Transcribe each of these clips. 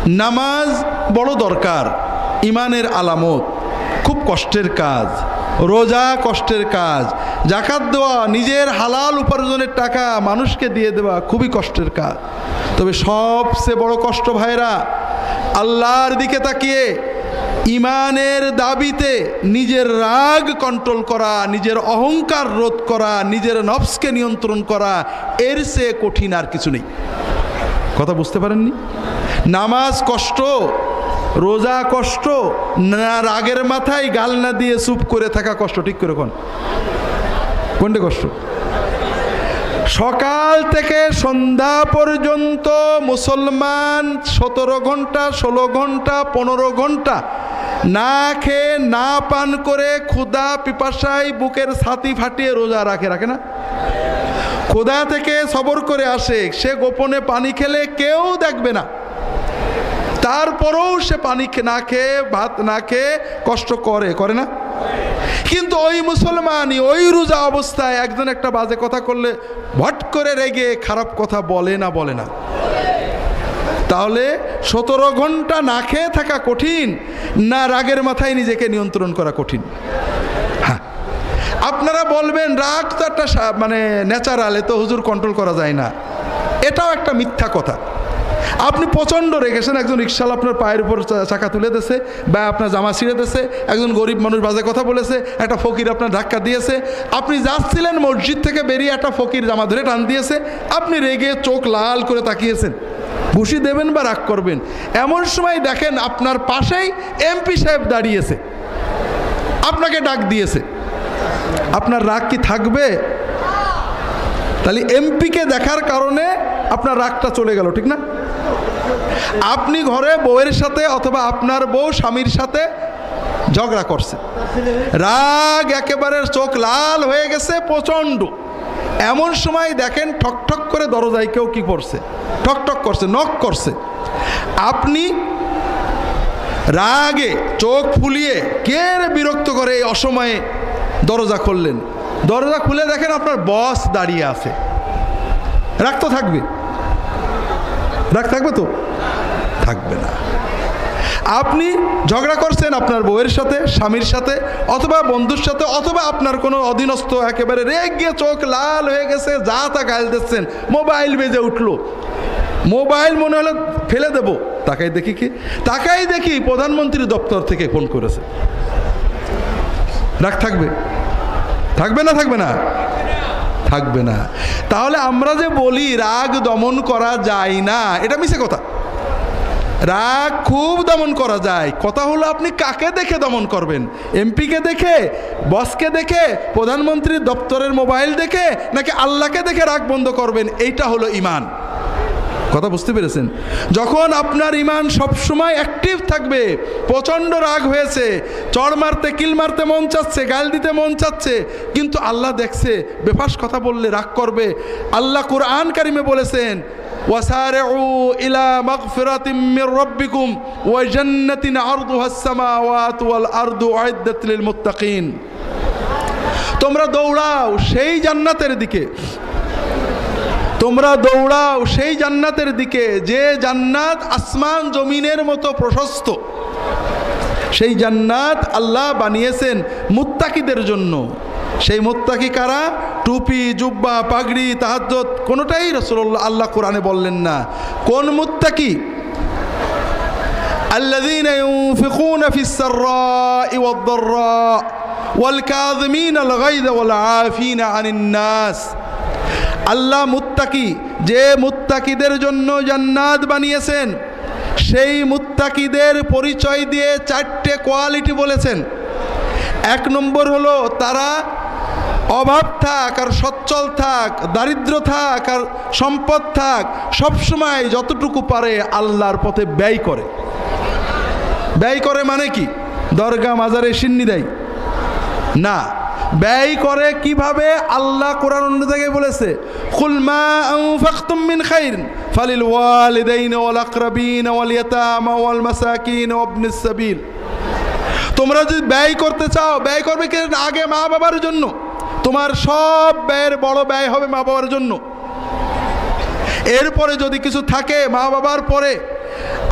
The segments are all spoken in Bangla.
নামাজ বড় দরকার, ইমানের আলামত, খুব কষ্টের কাজ। রোজা কষ্টের কাজ, জাকাত দেওয়া, নিজের হালাল উপার্জনের টাকা মানুষকে দিয়ে দেওয়া খুবই কষ্টের কাজ। তবে সবচেয়ে বড় কষ্ট ভাইরা, আল্লাহর দিকে তাকিয়ে ইমানের দাবিতে নিজের রাগ কন্ট্রোল করা, নিজের অহংকার রোধ করা, নিজের নফসকে নিয়ন্ত্রণ করা, এর চেয়ে কঠিন আর কিছু নেই। কথা বুঝতে পারেননি? নামাজ কষ্ট, রোজা কষ্ট, না রাগের মাথায় গাল না দিয়ে চুপ করে থাকা কষ্ট। ঠিক করে কোনটা কষ্ট? সকাল থেকে সন্ধ্যা পর্যন্ত মুসলমান 17 ঘন্টা 16 ঘন্টা 15 ঘন্টা না খেয়ে না পান করে ক্ষুধা পিপাসায় বুকের ছাতি ফাটিয়ে রোজা রাখে না? ক্ষুধা থেকে সবর করে আসে, সে গোপনে পানি খেলে কেউ দেখবে না, তারপরেও সে পানি না খেয়ে ভাত না খেয়ে কষ্ট করে না? কিন্তু ওই মুসলমানই ওই রোজা অবস্থায় একজন একটা বাজে কথা করলে ভট করে রেগে খারাপ কথা বলে না? তাহলে 17 ঘন্টা না খেয়ে থাকা কঠিন, না রাগের মাথায় নিজেকে নিয়ন্ত্রণ করা কঠিন? হ্যাঁ, আপনারা বলবেন রাগ তো একটা মানে ন্যাচারাল, এ তো হুজুর কন্ট্রোল করা যায় না। এটাও একটা মিথ্যা কথা। আপনি প্রচণ্ড রেগেছেন, একজন রিক্সাওয়ালা আপনার পায়ের উপর চাকা তুলে দিয়েছে বা আপনার জামা ছিঁড়ে দিয়েছে, একজন গরিব মানুষ বাজে কথা বলেছে, একটা ফকির আপনার ধাক্কা দিয়েছে, আপনি যাচ্ছিলেন মসজিদ থেকে বেরিয়ে একটা ফকির জামা ধরে টান দিয়েছে, আপনি রেগে চোখ লাল করে তাকিয়েছেন, ঘুষি দেবেন বা রাগ করবেন। এমন সময় দেখেন আপনার পাশেই এমপি সাহেব দাঁড়িয়েছে, আপনাকে ডাক দিয়েছে, আপনার রাগ কি থাকবে? তাহলে এমপিকে দেখার কারণে আপনার রাগটা চলে গেল, ঠিক না? আপনি ঘরে বউয়ের সাথে অথবা আপনার বউ স্বামীর সাথে ঝগড়া করছে, রাগ একেবারে চোখ লাল হয়ে গেছে প্রচণ্ড। এমন সময় দেখেন ঠকঠক করে দরজায় কেউ কি করছে, ঠকঠক করছে, নক করছে। আপনি রাগে চোখ ফুলিয়ে কে বিরক্ত করে এই অসময়ে দরজা খুললেন, দরজা খুলে দেখেন আপনার বস দাঁড়িয়ে আছে, রাগ তো থাকবে? রাগ থাকবে তো? থাকবে না। আপনি ঝগড়া করছেন আপনার বউয়ের সাথে, স্বামীর সাথে, অথবা বন্ধুর সাথে, অথবা আপনার কোনো অধীনস্থ, একেবারে রেগে গিয়ে চোখ লাল হয়ে গেছে, যা তা গাল দিচ্ছেন, মোবাইল বেজে উঠলো, মোবাইল মনে হলো ফেলে দেব, তাকাই দেখি প্রধানমন্ত্রী দপ্তর থেকে ফোন করেছে। রাগ থাকবে? থাকবে না? থাকবে না। তাহলে আমরা যে বলি রাগ দমন করা যায় না, এটা মিছে কথা। রাগ খুব দমন করা যায়। কথা হলো আপনি কাকে দেখে দমন করবেন, এমপিকে দেখে, বসকে দেখে, প্রধানমন্ত্রীর দপ্তরের মোবাইল দেখে, নাকি আল্লাহকে দেখে রাগ বন্ধ করবেন? এইটা হলো ইমান। কথা বুঝতে পেরেছেন? যখন আপনার ইমান সবসময় অ্যাক্টিভ থাকবে, প্রচণ্ড রাগ হয়েছে, চড় মারতে কিল মারতে মন চাচ্ছে, গাল দিতে মন চাচ্ছে, কিন্তু আল্লাহ দেখছে, বেফাস কথা বললে রাগ করবে। আল্লাহ কুরআন কারিমে বলেছেন, ওয়াসারিউ ইলা মাগফিরাতিম মির রাব্বিকুম ওয়া জান্নাতিন আরদুহাস সামাওয়াতু ওয়াল আরদু উইদ্দাত লিল মুত্তাকিন। তোমরা দৌড়াও সেই জান্নাতের দিকে, তোমরা দৌড়াও সেই জান্নাতের দিকে যে জান্নাত আসমান জমিনের মতো প্রশস্ত। সেই জান্নাত আল্লাহ বানিয়েছেন মুত্তাকিদের জন্য। সেই মুত্তাকি কারা? টুপি, জুব্বা, পাগড়ি, তাহাজ্জুদ কোনোটাই রাসূলুল্লাহ আল্লাহ কোরআনে বললেন না। কোন মুত্তাকি? আল্লাযীনা ইউনফিকুনা ফিস সাররাই ওয়াদ দাররা ওয়াল কাযিমিনাল গায়যা ওয়াল আফিনা আনিন নাস। আল্লাহ মুত্তাকি, যে মুত্তাকিদের জন্য জান্নাত বানিয়েছেন, সেই মুত্তাকিদের পরিচয় দিয়ে 4টে কোয়ালিটি বলেছেন। 1 নম্বর হলো তারা অভাব থাক আর সচ্ছল থাক, দারিদ্র থাক আর সম্পদ থাক, সবসময় যতটুকু পারে আল্লাহর পথে ব্যয় করে। ব্যয় করে মানে কি? দরগা মাজারে সিন্নি দেয় না, ব্যয় করে কিভাবে? আল্লাহ কোরআন অন্য জায়গায় বলেছে, কুল মা আনফাকতুম মিন খাইর ফালিল ওয়ালিদাইনি ওয়াল আকরাবিন ওয়াল ইয়াতামা ওয়াল মাসাকিন ওয়া ইবনিস সাবিল। তোমরা যদি ব্যয় করতে চাও, ব্যয় করবে কি? আগে মা বাবার জন্য। তোমার সব ব্যয়ের বড় ব্যয় হবে মা বাবার জন্য। এরপরে যদি কিছু থাকে মা বাবার পরে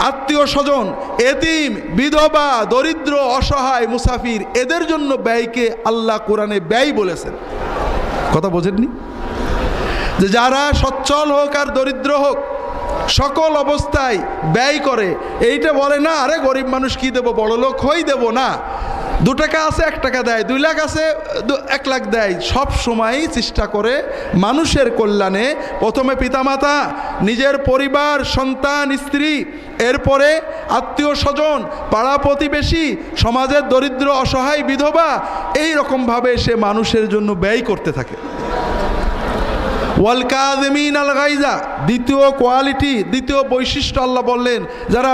আত্মীয় স্বজন, এতিম, বিধবা, দরিদ্র, অসহায়, মুসাফির, এদের জন্য ব্যয়কে আল্লাহ কোরআনে ব্যয় বলেছেন। কথা বোঝেননি? যে যারা সচ্ছল হোক আর দরিদ্র হোক, সকল অবস্থায় ব্যয় করে। এইটা বলে না আরে গরিব মানুষ কি দেবো, বড় লোক হই দেবো না, 2 টাকা আছে 1 টাকা দেয়, 2 লাখ আছে 1 লাখ দেয়। সব সময়ই চেষ্টা করে মানুষের কল্যাণে, প্রথমে পিতামাতা, নিজের পরিবার, সন্তান, স্ত্রী, এরপরে আত্মীয় স্বজন, পাড়া প্রতিবেশী, সমাজের দরিদ্র, অসহায়, বিধবা, এই রকমভাবে সে মানুষের জন্য ব্যয় করতে থাকে। ওয়াল কাযিমিন আল গাইজা, দ্বিতীয় কোয়ালিটি, দ্বিতীয় বৈশিষ্ট্য আল্লাহ বললেন, যারা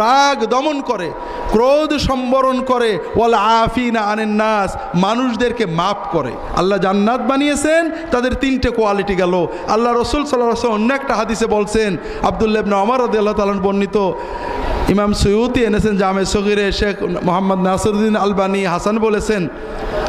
রাগ দমন করে, ক্রোধ সম্বরণ করে, ওয়াল আফিনা আনিন নাস, মানুষদেরকে মাফ করে। আল্লাহ জান্নাত বানিয়েছেন, তাদের 3টে কোয়ালিটি গেল। আল্লাহ রসুল সাল্লাল্লাহু আলাইহি ওয়াসাল্লাম অন্য একটা হাদিসে বলছেন, আব্দুল্লাহ ইবনে ওমর রাদিয়াল্লাহু তাআলা বর্ণিত, ইমাম সুয়ুতি এনেছেন জামে সগীরে, শেখ মোহাম্মদ নাসিরউদ্দিন আলবানী হাসান বলেছেন,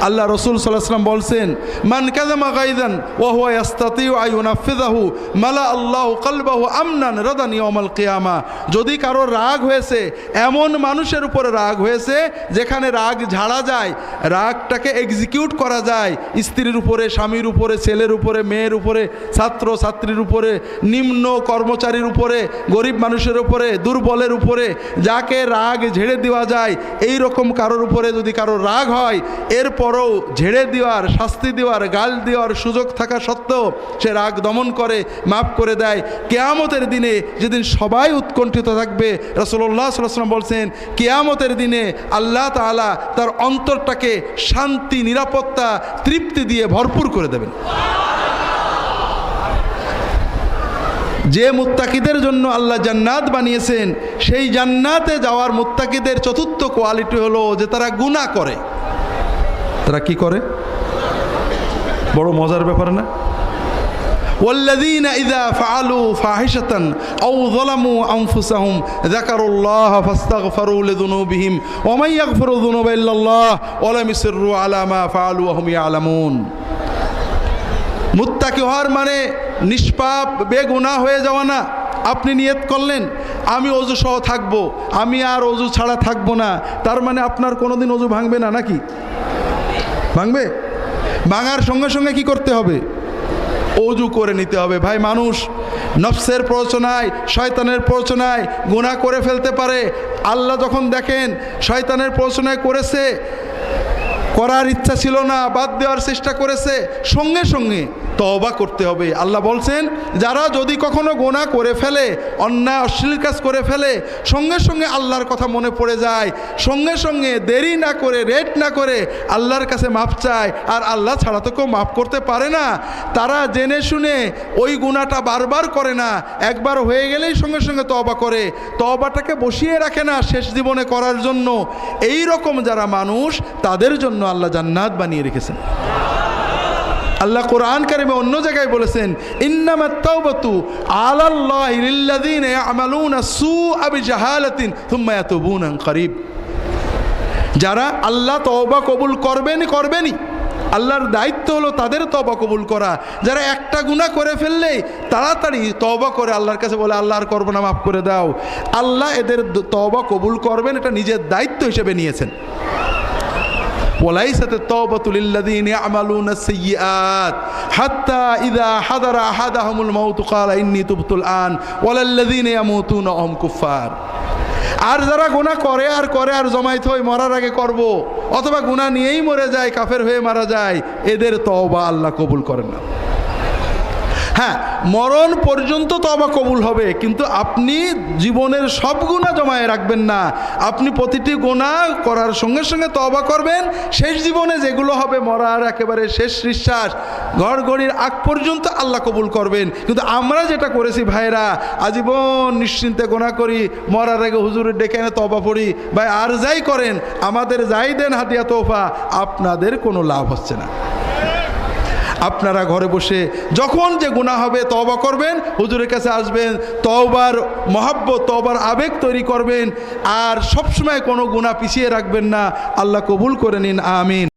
আল্লাহ রসুল সাল্লাল্লাহু আলাইহি ওয়াসাল্লাম বলছেন, মান কাযামা গায়যান ওয়া হুয়া ইস্তাতিউ আন ইউনাফিযাহু মালা আল্লাহু কলবাহু আমনান রাদান ইয়াউমাল কিয়ামা। যদি কারো রাগ হয়েছে, এমন মানুষের উপরে রাগ হয়েছে যেখানে রাগ ঝাড়া যায়, রাগটাকে এক্সিকিউট করা যায়, স্ত্রীর উপরে, স্বামীর উপরে, ছেলের উপরে, মেয়ের উপরে, ছাত্র ছাত্রীর উপরে, নিম্ন কর্মচারীর উপরে, গরিব মানুষের উপরে, দুর্বলের উপরে, যাকে রাগ ঝেড়ে দেওয়া যায়, এই রকম কারোর উপরে যদি কারো রাগ হয়, এরপরও ঝেড়ে দেওয়ার, শাস্তি দেওয়ার, গাল দেওয়ার সুযোগ থাকা সত্ত্বেও সে রাগ দমন করে, মাফ করে দেয়, কিয়ামতের দিনে যেদিন সবাই উৎকণ্ঠিত থাকবে, রাসূলুল্লাহ সাল্লাল্লাহু আলাইহি ওয়াসাল্লাম বলছেন, কিয়ামতের দিনে আল্লাহ তাআলা তার অন্তরটাকে শান্তি, নিরাপত্তা, তৃপ্তি দিয়ে ভরপুর করে দেবেন। যে মুত্তাকিদের জন্য আল্লাহ জান্নাত বানিয়েছেন, সেই জান্নাতে যাওয়ার মুত্তাকিদের 4র্থ কোয়ালিটি হলো যে তারা গুনাহ করে। তারা কি করে? বড় মজার ব্যাপার না? والذين إذا فعلوا فاحشة أو ظلموا أنفسهم ذكروا الله فاستغفروا لذنوبهم ومن يغفر الذنوب إلا الله ولم يصروا على ما فعلوا وهم يعلمون। মুত্তাকি হওয়ার মানে নিষ্পাপ, বেগুনাহ হয়ে যাওয়া না। আপনি নিয়ত করলেন আমি ওযু সহ থাকবো, আমি আর ওযু ছাড়া থাকবো না, তার মানে আপনার কোনোদিন ওযু ভাঙবে না নাকি? ভাঙবে? ভাঙার সঙ্গে সঙ্গে কি করতে হবে? ওযু করে নিতে হবে। ভাই, মানুষ নফসের প্ররোচনায়, শয়তানের প্ররোচনায় গুনাহ করে ফেলতে পারে। আল্লাহ যখন দেখেন শয়তানের প্ররোচনায় করেছে, করার ইচ্ছা ছিল না, বাদ দেওয়ার চেষ্টা করেছে, সঙ্গে সঙ্গে তওবা করতে হবে। আল্লাহ বলছেন, যারা যদি কখনো গুনাহ করে ফেলে, অন্যায় অশ্লীল কাজ করে ফেলে, সঙ্গে সঙ্গে আল্লাহর কথা মনে পড়ে যায়, সঙ্গে সঙ্গে দেরি না করে, রেট না করে আল্লাহর কাছে মাপ চায়, আর আল্লাহ ছাড়া তো কেউ মাফ করতে পারে না, তারা জেনে শুনে ওই গুনাহটা বারবার করে না, একবার হয়ে গেলেই সঙ্গে সঙ্গে তওবা করে, তওবাটাকে বসিয়ে রাখে না শেষ জীবনে করার জন্য। এই রকম যারা মানুষ, তাদের জন্য আল্লাহ জান্নাত বানিয়ে রেখেছেন। আল্লাহ কোরআন কারিমে অন্য জায়গায় বলেছেন, ইন্নামাত তাওবাতু আলাল্লাহি লিল্লাযিনা ইয়ামালুনা সুআ বিজাহালাতিন সুম্মা ইয়াতুবুনা মিন করিব। যারা আল্লাহ তওবা কবুল করবেনই, আল্লাহর দায়িত্ব হলো তাদের তওবা কবুল করা। যারা একটা গুনাহ করে ফেললেই তাড়াতাড়ি তওবা করে আল্লাহর কাছে বলে, আল্লাহ আর করব না, মাফ করে দাও, আল্লাহ এদের তওবা কবুল করবেন, এটা নিজের দায়িত্ব হিসেবে নিয়েছেন। وليست التوبة للذين يعملون السيئات حتى إذا حضر أحدهم الموت قال إني تبت الآن ولا الذين يموتون وهم كفار। আর যারা গুনাহ করে আর জমায়েত হয়ে মরার আগে করব, অথবা গুনাহ নিয়েই মরে যায়, কাফের হয়ে মারা যায়, এদের তওবা আল্লাহ কবুল করেন না। হ্যাঁ, মরণ পর্যন্ত তওবা কবুল হবে, কিন্তু আপনি জীবনের সব গুনাহ জমায়ে রাখবেন না। আপনি প্রতিটি গুনাহ করার সঙ্গে সঙ্গে তওবা করবেন। শেষ জীবনে যেগুলো হবে, মরার একেবারে শেষ নিঃশ্বাস, ঘড়ঘড়ির আগ পর্যন্ত আল্লাহ কবুল করবেন। কিন্তু আমরা যেটা করেছি ভাইরা, আজীবন নিশ্চিন্তে গুনাহ করি, মরার আগে হুজুরের ডেকে এনে তওবা পড়ি। ভাই, আর যাই করেন, আমাদের যাই দেন হাদিয়া তোফা, আপনাদের কোনো লাভ হচ্ছে না। আপনারা ঘরে বসে যখন যে গুনাহ হবে তওবা করবেন, হুজুরের কাছে আসবেন, তওবার মহব্বত, তওবার আবেগ তৈরি করবেন, আর সবসময় কোনো গুনাহ পিছিয়ে রাখবেন না। আল্লাহ কবুল করে নিন, আমিন।